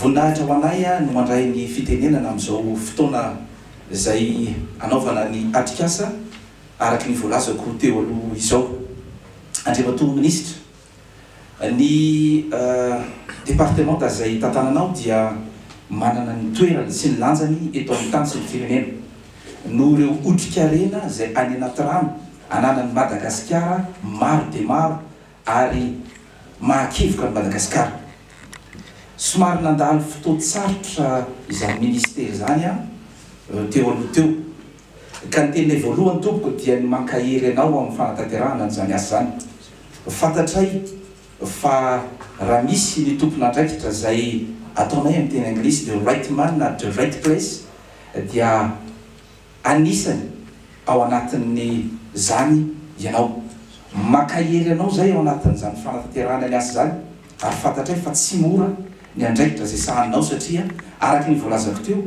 voninahitra ho anay no mandray ny fitenenana amin'izao fotoana izay anaovana ny atrikasa araky ny voalazako teo aloha izao. Andriamatoa ministra, ny département izay tantananao dia manana ny toerany sy ny lanjany eto amin'ny tany sy ny firenena no ireo otrik'arena izay any anaty rano ananan'ny Madagasikara maro dia maro ary mahakevoka ny Madagasikara. Somary nandalo fotoan-tsarotra izany ministera izany teo aloha teo ka ny teny voalohany tompoko dia ny mankahery anao amin'ny fanatanterahana n'izany asa zany. Fantatray fa raha misy ny tompon'andraikitra izay ataonay amin'ny teny anglisy the right man at the right place dia anisany ao anatin'ny zany ianao. Mankahery anao zay ao anatin'izany fanatanterahana ny asa zany ary fantatray fa tsy mora ny andraikitra zay sahaninao satria araky ny voalazako teo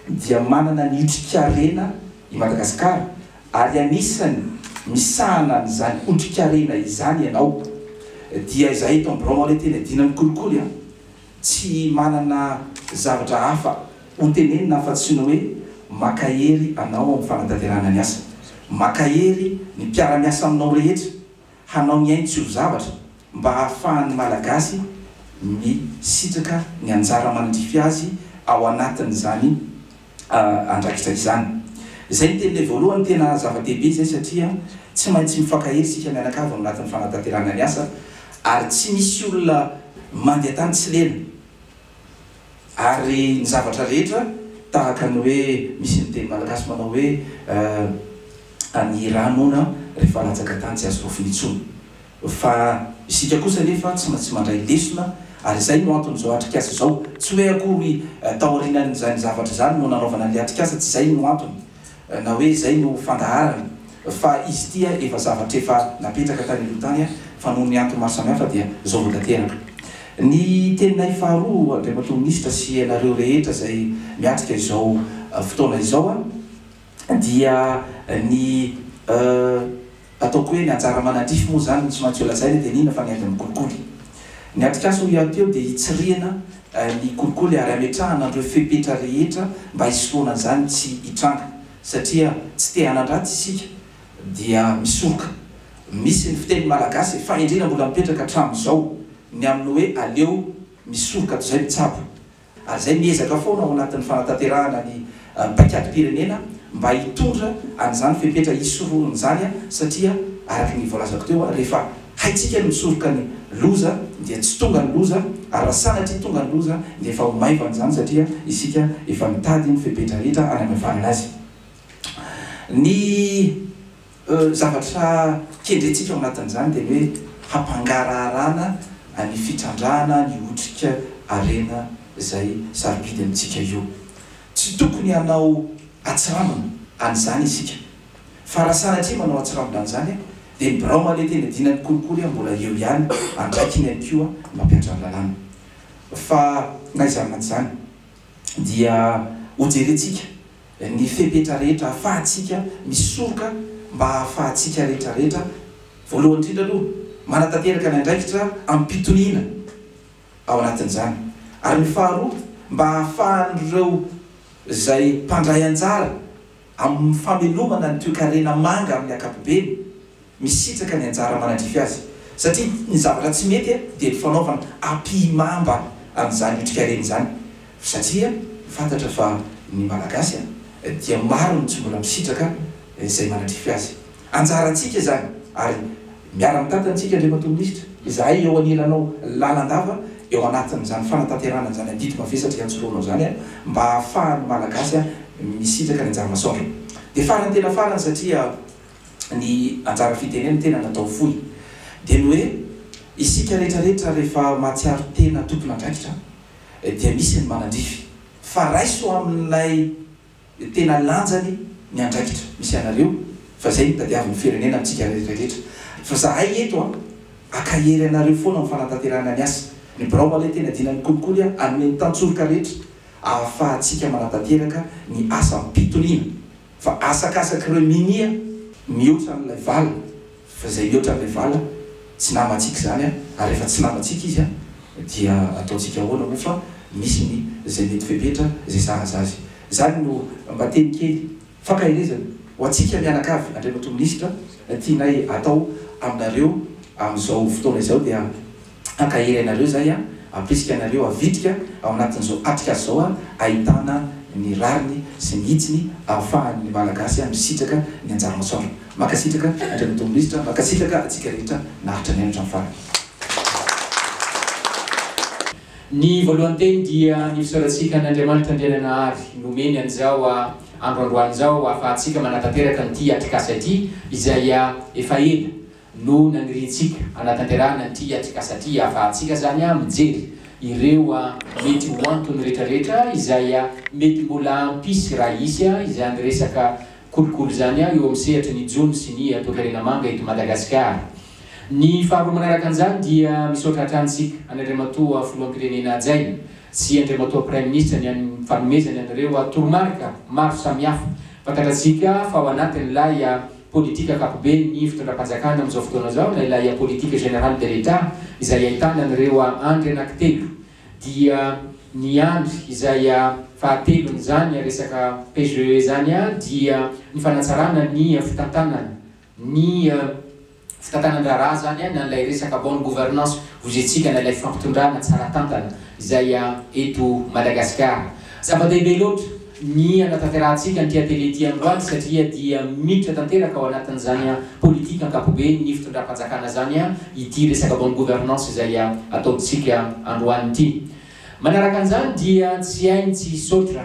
dia manana ny otrik'arena i Madagasikara ary anisany misahana n'izany otrik'arena izany ianao dia izay eto ambirao le teny adinany kolikoly tsy manana zavatra hafa hotenenina fa tsy ny hoe mankahery anao amin'ny fanatanterahana ny asa, mankahery ny mpiara-miasa aminao rehetra hanao ny ainy tsy ho zavatra mba hahafahan'ny malagasy misitraka ny anjara manandrify azy ao anatin'izany andraikitra izany. Izay ny teny voalohany tena zava-dehibe zay satria tsy maintsy mifankahery sika mianakavy ao anatin'ny fanatanterahana ny asa ary tsy misy olona mandeha tany tsy lena ary ny zavatra rehetra tahaka ny hoe misy ny teny malagasy manao hoe ny ranona rehefa latsaka tany tsy azo rofinitsony fa isika kosa nefa tsy maintsy mandray lesona ary zay no antony zao atrikasa zao tsy hoe akory taorinan'izany zavatra zany no nanaovana ny atrikasa tsy zay no antony na hoe zay no fandaharana fa izy tia efa zavatra efa napetraka tany aloha tany fa noho ny antony maro samihafa dia zao voatanteraka. Ny teninay faharoa Andriamatoa ministra sy anareo rehetra zay miatrika izao fotoana izao dia ny ataoko hoe ny anjara manandrify moa zany tsy maintsy lazaina dia nina fa ny ady amin'ny kolikoly. Ny atrikasa ho iaho teo dia hitsirihana ny kolikoly ary ametrahana andreo fepetra rehetra mba hisoroana zany tsy hitranga satria tsy te hanandraty isika dia misoroka. Misy ny fiteny malagasy fa indrina mbola mipetraka hatramin'izao ny amin'ny hoe aleo misoroka toy izay mitsabo ary zay miezaka foana ao anatin'ny fanatanterahana ny paikady-pirenena mba hitondra an'izany fepetra hisoroana zany satria araky ny voalazako teo rehefa haitsika ny misoroka ny loza dia tsy tonga ny loza ary raha sanatry tonga ny loza dia efa homaivana zany satria isika efa mitady ny fepetra rehetra any amevana azy. Ny zavatra kendrentsika ao anatin'izany dia hoe hampangararana ny fitrandrahana ny otrika arena izay sarobidy amintsika io. Tsy tokony hanao atsiramana an'izany isika fa raha sanatria manao atsiramana an'izany dia ny birao male teny adinany kolikoly mbola eo ihany andraiky ny any koa mampiatra ny lalàna fa naizanana zany dia hojerentsika ny fepetra rehetra ahafahantsika misoroka mba ahafahantsika rehetrarehetra voalohany indrindra aloha manatanteraka ny andraikitra amin'ny pitoniana ao anatin'izany ary ny faharoa mba ahafahan'ireo izay mpandray anjara amin'ny famelomana ny toe-karena manga amin'ny ankapobeny misitraka ny anjara manandrify azy satria ny zavatra tsy mety dia ny fanaovana ampimamba amin'izany otrika-reny zany satria fantatra fa ny malagasy dia maro ny tsy mbola misitraka izay manandrify azy. Anjarantsika zany ary miara-mitantantsika Andriamatoa ministra izahay eo anilanao lalandava eo anatin'izany fanatanterahana zany andity mavesatra antsoroanao zany mba ahafahan'ny malagasy misitraka ny anjara masoandro. Dia farany tena farany satria ny anjara fitenena tena natao fohy dia ny hoe isika rehetrarehetra rehefa mahatsiaro tena tompon'andraikitra dia misy ny manandrify fa raiso amin'ilay tena lanjany ny andraikitra misy anareo fa zay mitadiavin'ny firenena amintsika rehetrarehetra fa zahay eto akahery anareo foana amin'ny fanatanterahana ny asa ny birao le tena dinany kolikoly a anome tantsoroka rehetra ahafahantsika manatanteraka ny asa mpitoniana fa asakasaka ireo minia mihoatra n'ilay vala fa zay mihoatra n'ilay vala tsy namatsika zany a ary rehefa tsy namatsika izy a dia ataontsika ahoana moa fa misy ny zay mety fepetra zay sahaza azy zany no mba teny kely fankahirezana ho atsika mianakavy Andriamato Minisitra tianay atao aminareo amin'izao fotoana izao dia ankahiry anareo zay a ampisika anareo avitrika ao anatin'izao atrika zao a ahitana ny rariny sy ny hitsiny ahafahan'ny malagasy misitraka ny anjara masoandro makasitraka Andriamato Minisitra makasitraka atsika rehetra nahitra ny hatrany farany. Ny voalohany teny dia ny fisaorantsika n'Andriamanitra Andriananahary nomeny an'izao androandroany zao ahafahantsika manatanteraka nyity atrikasa ity izay efa ela no nanirintsika anatanterahana nyity atrikasa ity ahafahantsika zany mijery ireo mety ho antony rehetrarehetra izay mety mbola ampisy raha isy izay resaka kolikoly zany eo amin'ny sehatra ny Jony sy ny toe-karena manga eto Madagasikara. Ny faharoa manaraka an'izany dia misaotra hatransika an'Andriamatoa filoham-pirenena Ajaina sy Andriamatoa Prime Ministre ny fanomezany an'ireo toromarika maro samihafa fantatratsika fa ao anatin'ilay politika ankapobeny ny fitondram-panjakana amin'izao fotoana zao na ilay politika générale de l'État izay ahitana an'ireo andry anankitelo dia ny andry izay fahatelon'izany resaka PGE zany dia ny fanatsarana ny fitantanana ny fitantanan-draharaha zany na ilay resaka bonne gouvernance vozentsika na ilay fampitondrana tsara tantana izay eto Madagasikara. Zava-dehibe loatra ny anatanterantsika ny tele ty androany satria dia miditra tanteraka ao anatin'izany politika ankapobeny ny fitondram-panjakana zany ity resaka bonne gouvernance izay ataontsika androany ity. Manaraka an'izany dia tsy hainy tsy sotra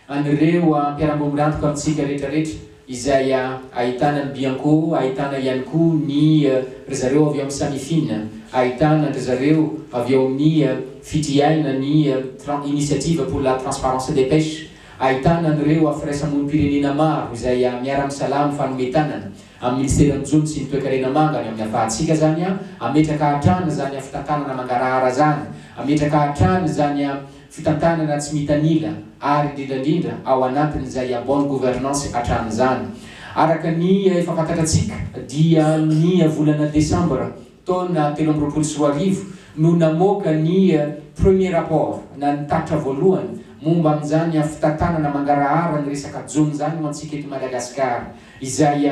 an'ireo mpiara-miombonantoka amintsika rehetrarehetra izay ahitana ny Bianco, ahitana ihany koa ny zareo avy amin'ny Samifina, ahitana zareo avy amin'ny fitiaina ny initiative pour la transparence des pêches, ahitana an'ireo firaisamonim-pirenena maro izay miara-misalama fanometanana amin'ny ministera Jony sy ny toe-karena manga ny amin'ny ahafahantsika zany ametraka hatrana zany fitantanana mangarahara zany, ametraka hatrana zany fitantanana tsy mitanila ary indrindrandrindra ao anatin'izay bonne gouvernance hatrany zany. Araka ny efa fantatratsika dia ny volana Desambra taona 2024 no namoaka ny premier rapport na ny tatra voalohany momba amin'izany fitantanana mangarahara ny resaka Jony zany mantsika eto Madagasikara izay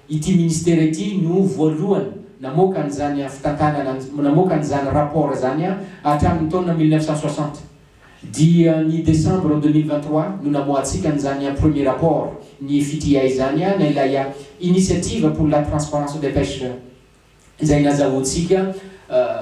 ity ministera ity no voalohany namoaka an'izany fitantanana namoaka an'izany rapport zany hatramin'ny taona 1960 dia ny Desambra 2023 no namoatsika an'izany premier rapport ny FITI zany na ilay initiative pour la transparence des pêches izay nazahoantsika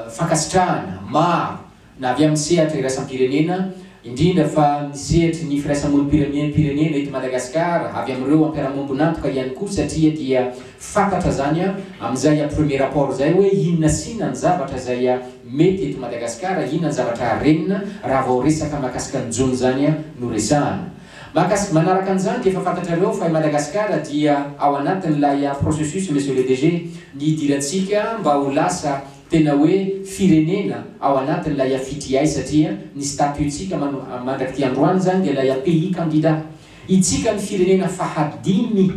fankasitrahana maro na avy amin'ny sehatra iraisam-pirenena indrindra fa nisehatra ny firaisamonim-pirenena eto Madagasikara avy amin'ireo ampiara-miombonantoka ihany koa satria dia fantatra zany amin'izay premier rapport zay hoe inona sina ny zavatra zay mety eto Madagasikara, inona ny zavatra renina raha vao resaka mahakasika ny Jony zany no resahana. Manaraka an'izany dia efa fantatrareo fa i Madagasikara dia ao anatin'ilay processus monsieur le DG ny idirantsika mba ho lasa tena hoe firenena ao anatin'ilay FITI satria ny statutsika mandraky ty androany zany dia ilay pays candidat. Itsika ny firenena fahadimy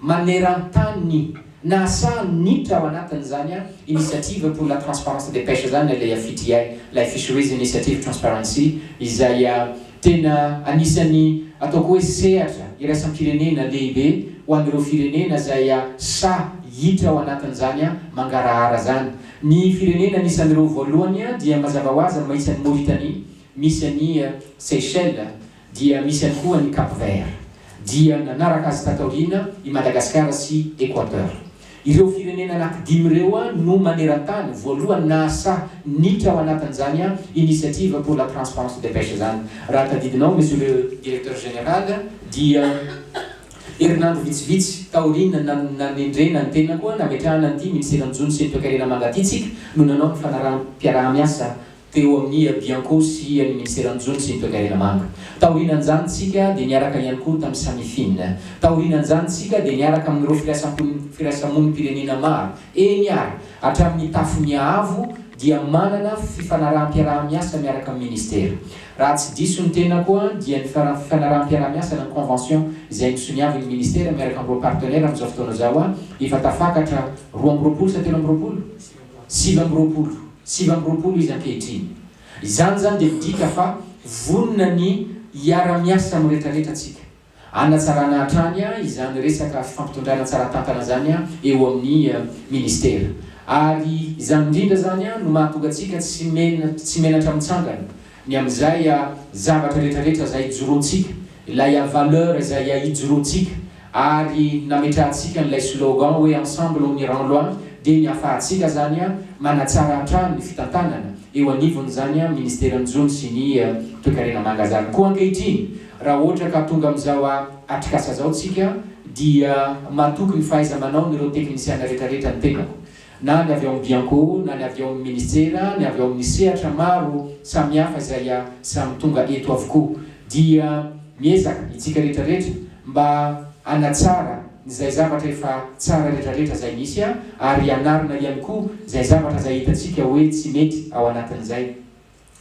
maneran-tany nasa nitra ao anatin'izany initiative pour la transparence des pêches zany ilay FITI, la Fisheries Initiative Transparency izay tena anisany ataoko hoe sehatra iraisam-pirenena lehibe ho an'ireo firenena zay sa hitra ao anatin'izany mangarahara zany. Ny firenena anisan'ireo voalohany dia mazava ho azy misy any Mauritanie, misy any Seychelles, dia misy any koa ny Cap-Vert, dia nanaraka azy tataorina i Madagasikara sy Équateur. Ireo firenena anankidimy ireo no maneran-tany voalohany nasa nitra ao anatin'izany initiative pour la transparence des pêches zany. Raha tadidinao monsieur le directeur général dia herinandro vitsivitsy taorina nanendrena ny tena koa nametrahana an'ity ministera Jony sy ny toe-karena manga ty tsika no nanao ny fanaraha-piaraha-miasa teo amin'ny Bianco sy ny ministera Jony sy ny toe-karena manga. Taorinan'izany tsika dia niaraka ihany koa tamin'ny Samifina. Taorinan'izany tsika dia niaraka amin'ireo firaisamonim-pirenena maro eny ary hatramin'ny tafin'ny avo dia manana fifanarahampiarahamiasa miaraka amin'ny ministera. Raha tsy diso ny tena koa dia ny fifanarahampiarahamiasa na convention izay nisoniavy ny ministera miaraka amin'ny partenaire amin'izao fotoana zao efa tafakatra 20 sa 7 izy ankehitriny. Izany zany dia midika fa vonona ny iara-miasa amin'ny rehetrarehetra atsika. Anatsarana hatrany izany resaka fifampitondrana tsara tantana zany eo amin'ny ministera. Ary izany indrindra zany no mahatonga atsika tsy menatra mitsangana ny amin'izay zavatra rehetrarehetra izay ijoroantsika, ilay valeur izay ijoroantsika, ary nametrahantsika n'ilay slogan hoe ensemble on ira loin, dia ny ahafahantsika zany manatsara hatrany ny fitantanana eo anivony zany ministera njony sy ny toe-karena manga zany. Koa ankehitriny raha ohatra ka tonga amin'izao atrikasa zao tsika dia matoky ny fahaiza manao nireo teknisiana rehetrarehetra ny tenako, na ny avy ao amin'ny Bianco, na ny avy ao amin'ny ministera, ny avy ao amin'ny sehatra maro samihafa izay samy tonga eto avokoa, dia miezaka itsika rehetrarehetra mba anatsara izay zavatra efa tsara rehetrarehetra izay misy ary anarina ihany koa izay zavatra izay hitatsika hoe tsy mety ao anatin'izay.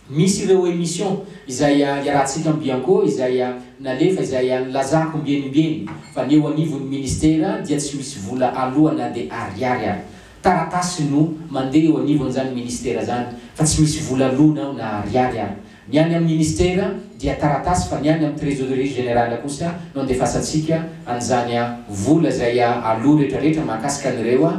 Misy ireo émission izay iarahantsika amin'ny Bianco izay nalefa izay nilazako mbenimbeny fa ny eo anivon'ny ministera dia tsy misy vola aloha na dia ariary. Taratasy no mandeha eo anivony zany ministera zany fa tsy misy vola aloha na ariary. Ny any amin'ny ministera dia taratasy fa ny any amin'ny trésorerie générale kosa no andefasantsika an'izany vola izay aloha rehetrarehetra mahakasika an'ireo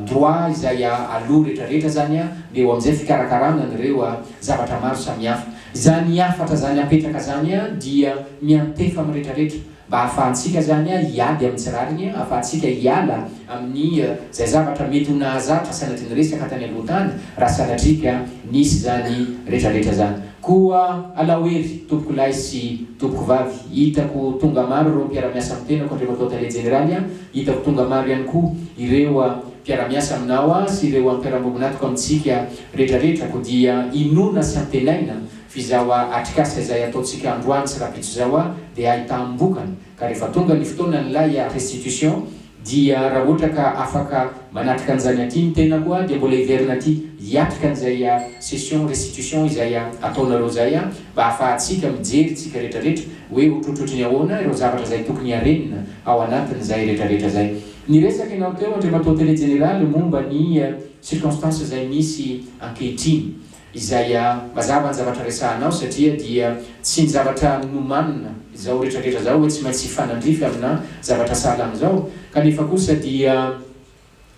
droit izay aloha rehetrarehetra zany dia eo amin'izay fikarakarana an'ireo zavatra maro samihafa. Izany hafatra zany apetraka zany dia miantefa amin'ny rehetrarehetra mba ahafahantsika zany hiady amin'ny tsirariny, ahafahantsika hiala amin'ny zay zavatra mety ho nahazatra sanatry ny resaka tany aloha tany raha sanatrika nisy zany rehetrarehetra zany. Koa alahoery tompoko lahy sy tompoko vavy, hitako tonga maro ireo mpiara-miasa amin'ny tenako andriamantoa tale jeneraly, hitako tonga maro ihany koa ireo mpiara-miasa aminao sy ireo ampiara-mombonatoko amintsika rehetrarehetra ko dia inona sy antenaina fizao atrikasa izay ataontsika androany sy rapitso zao dia ahitambokany ka rehefa tonga ny fotoana nylay restitution dia raha ohatra ka afaka manatrika an'izany aty ny tena koa dia mbola hiverina aty hiatrika an'izay session restitution izay ataonareo zay mba ahafahantsika mijery tsika rehetrarehetra hoe otrotrotry ny ahoana ireo zavatra izay tokony harenina ao anatin'izay rehetrarehetra zay. Ny resaka ianao teo andriamantoa tele générale momba ny circonstance izay misy ankehitriny izay mazava ny zavatra resahanao satria dia tsy ny zavatra nomanina izao rehetrarehetra zao hoe tsy maintsy fanandrify amina zavatra sahala amin'izao, kanefa kosa dia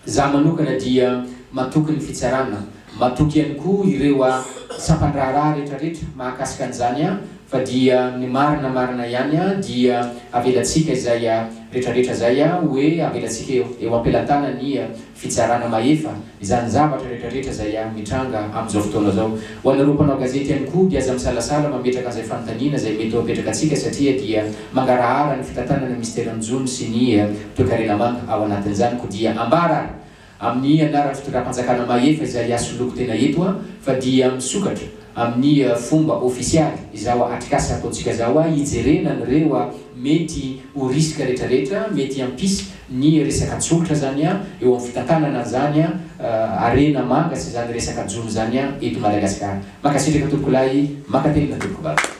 za manokana dia matoky ny fitsarana, matoky ihany koa ireo sampandraharaha rehetrarehetra mahakasika an'izany fa dia ny marina ihany dia avelantsika izay rehetrarehetra zay hoe avelantsika eo ampelatana ny fitsarana mahefa izany zavatra rehetrarehetra zay mitranga amin'izao fotoana zao. Ho anareo mpanao gazety ihany koa dia aza misalasala mametraka an'izay fanontaniana izay mety ho apetraka atsika satria dia mangarahara ny fitantanana ny ministera njony sy ny toe-karena manga ao anatin'izany ko dia ambara amin'ny anaran'ny fitondram-panjakana mahefa izay asoloko tena eto fa dia misokatra amin'ny fomba ofisialy izao atrikasa ataontsika zao hijerena an'ireo mety ho risika rehetrarehetra mety hampisy ny resaka tsolitra zany eo amin'ny fitantanana zany arena manga sy zany resaka jony zany eto Madagasikara. Makasitraka tompoko lahy, makatelina tompoko vavy.